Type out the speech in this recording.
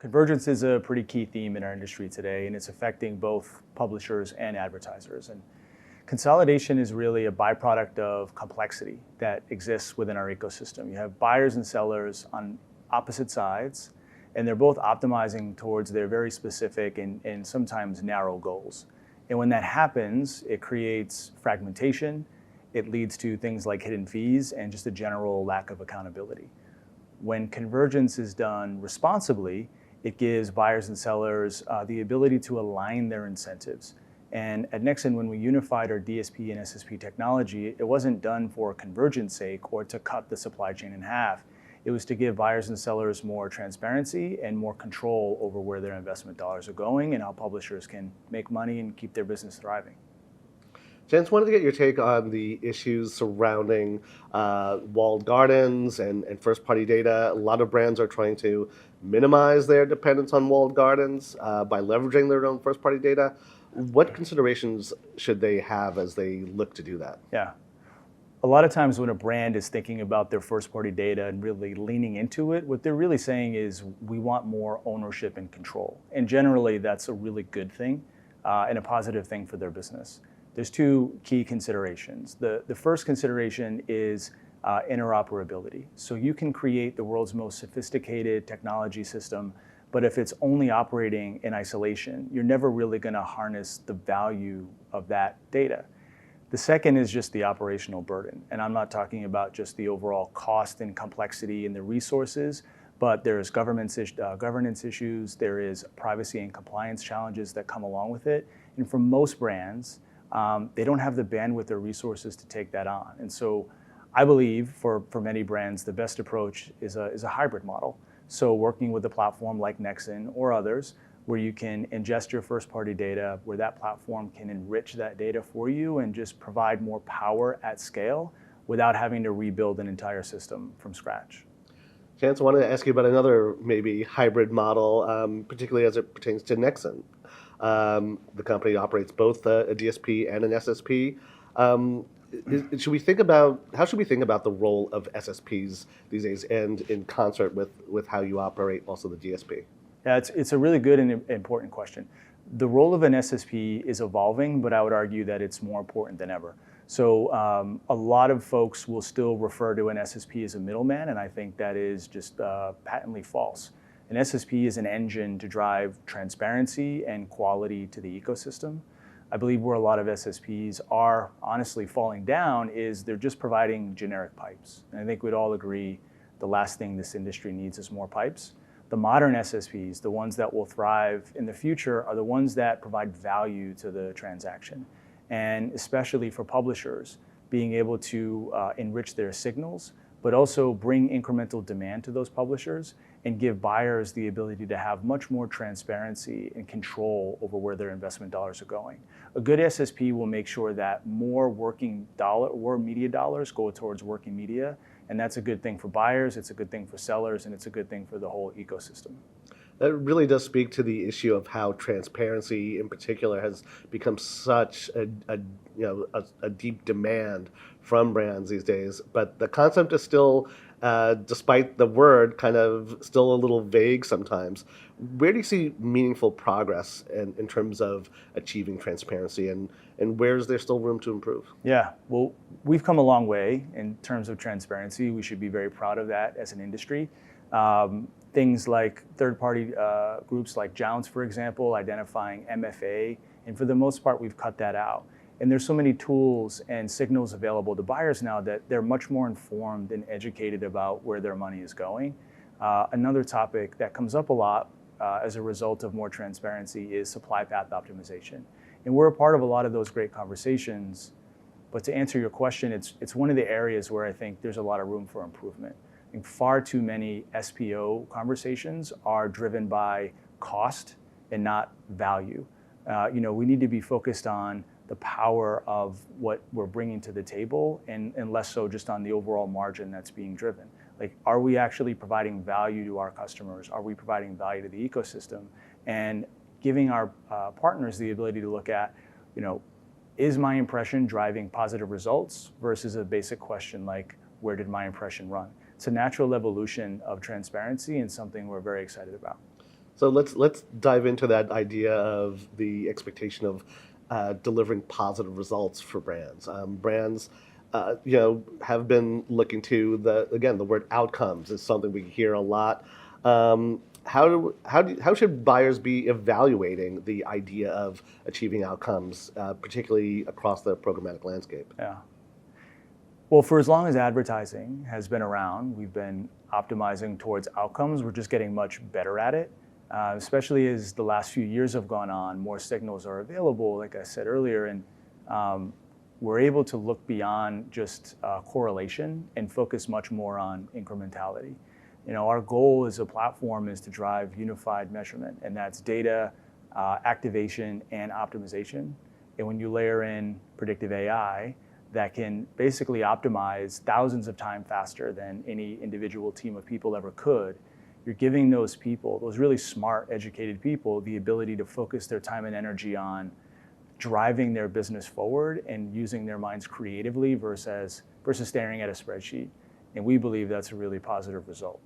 Convergence is a pretty key theme in our industry today, and it's affecting both publishers and advertisers. And consolidation is really a byproduct of complexity that exists within our ecosystem. You have buyers and sellers on opposite sides, and they're both optimizing towards their very specific and sometimes narrow goals. And when that happens, it creates fragmentation. It leads to things like hidden fees and just a general lack of accountability. When convergence is done responsibly, it gives buyers and sellers the ability to align their incentives. And at Nexxen, when we unified our DSP and SSP technology, it wasn't done for convergence sake or to cut the supply chain in half. It was to give buyers and sellers more transparency and more control over where their investment dollars are going and how publishers can make money and keep their business thriving. Jens, wanted to get your take on the issues surrounding walled gardens and first-party data. A lot of brands are trying to minimize their dependence on walled gardens by leveraging their own first-party data. What considerations should they have as they look to do that? Yeah. A lot of times when a brand is thinking about their first-party data and really leaning into it, what they're really saying is, we want more ownership and control. And generally, that's a really good thing and a positive thing for their business. There's two key considerations. The first consideration is interoperability. So you can create the world's most sophisticated technology system, but if it's only operating in isolation, you're never really going to harness the value of that data. The second is just the operational burden. And I'm not talking about just the overall cost and complexity and the resources, but there's governance issues, there is privacy and compliance challenges that come along with it. And for most brands, they don't have the bandwidth or resources to take that on. And so I believe for many brands, the best approach is a hybrid model. So working with a platform like Nexxen or others, where you can ingest your first-party data, where that platform can enrich that data for you and just provide more power at scale without having to rebuild an entire system from scratch. Chance, I wanted to ask you about another maybe hybrid model, particularly as it pertains to Nexxen. The company operates both a DSP and an SSP. How should we think about the role of SSPs these days, and in concert with how you operate also the DSP? Yeah, it's a really good and important question. The role of an SSP is evolving, but I would argue that it's more important than ever. So a lot of folks will still refer to an SSP as a middleman, and I think that is just patently false. An SSP is an engine to drive transparency and quality to the ecosystem. I believe where a lot of SSPs are honestly falling down is they're just providing generic pipes. And I think we'd all agree the last thing this industry needs is more pipes. The modern SSPs, the ones that will thrive in the future, are the ones that provide value to the transaction. And especially for publishers, being able to enrich their signals, but also bring incremental demand to those publishers and give buyers the ability to have much more transparency and control over where their investment dollars are going. A good SSP will make sure that more media dollars go towards working media, and that's a good thing for buyers, it's a good thing for sellers, and it's a good thing for the whole ecosystem. That really does speak to the issue of how transparency in particular has become such a deep demand from brands these days. But the concept is still, despite the word, kind of still a little vague sometimes. Where do you see meaningful progress in terms of achieving transparency, and where is there still room to improve? Yeah, well, we've come a long way in terms of transparency. We should be very proud of that as an industry. Things like third-party groups like Jounce, for example, identifying MFA, and for the most part, we've cut that out. And there's so many tools and signals available to buyers now that they're much more informed and educated about where their money is going. Another topic that comes up a lot as a result of more transparency is supply path optimization. And we're a part of a lot of those great conversations, but to answer your question, it's one of the areas where I think there's a lot of room for improvement. I think far too many SPO conversations are driven by cost and not value. We need to be focused on the power of what we're bringing to the table and less so just on the overall margin that's being driven. Like, are we actually providing value to our customers? Are we providing value to the ecosystem? And giving our partners the ability to look at, is my impression driving positive results versus a basic question like, where did my impression run? It's a natural evolution of transparency and something we're very excited about. So let's dive into that idea of the expectation of delivering positive results for brands. Brands, have been looking to the word outcomes is something we hear a lot. How should buyers be evaluating the idea of achieving outcomes, particularly across the programmatic landscape? Yeah. Well, for as long as advertising has been around, we've been optimizing towards outcomes. We're just getting much better at it, especially as the last few years have gone on. More signals are available, like I said earlier, and we're able to look beyond just correlation and focus much more on incrementality. Our goal as a platform is to drive unified measurement, and that's data, activation, and optimization. And when you layer in predictive AI, that can basically optimize thousands of times faster than any individual team of people ever could, you're giving those people, those really smart, educated people, the ability to focus their time and energy on driving their business forward and using their minds creatively versus staring at a spreadsheet. And we believe that's a really positive result.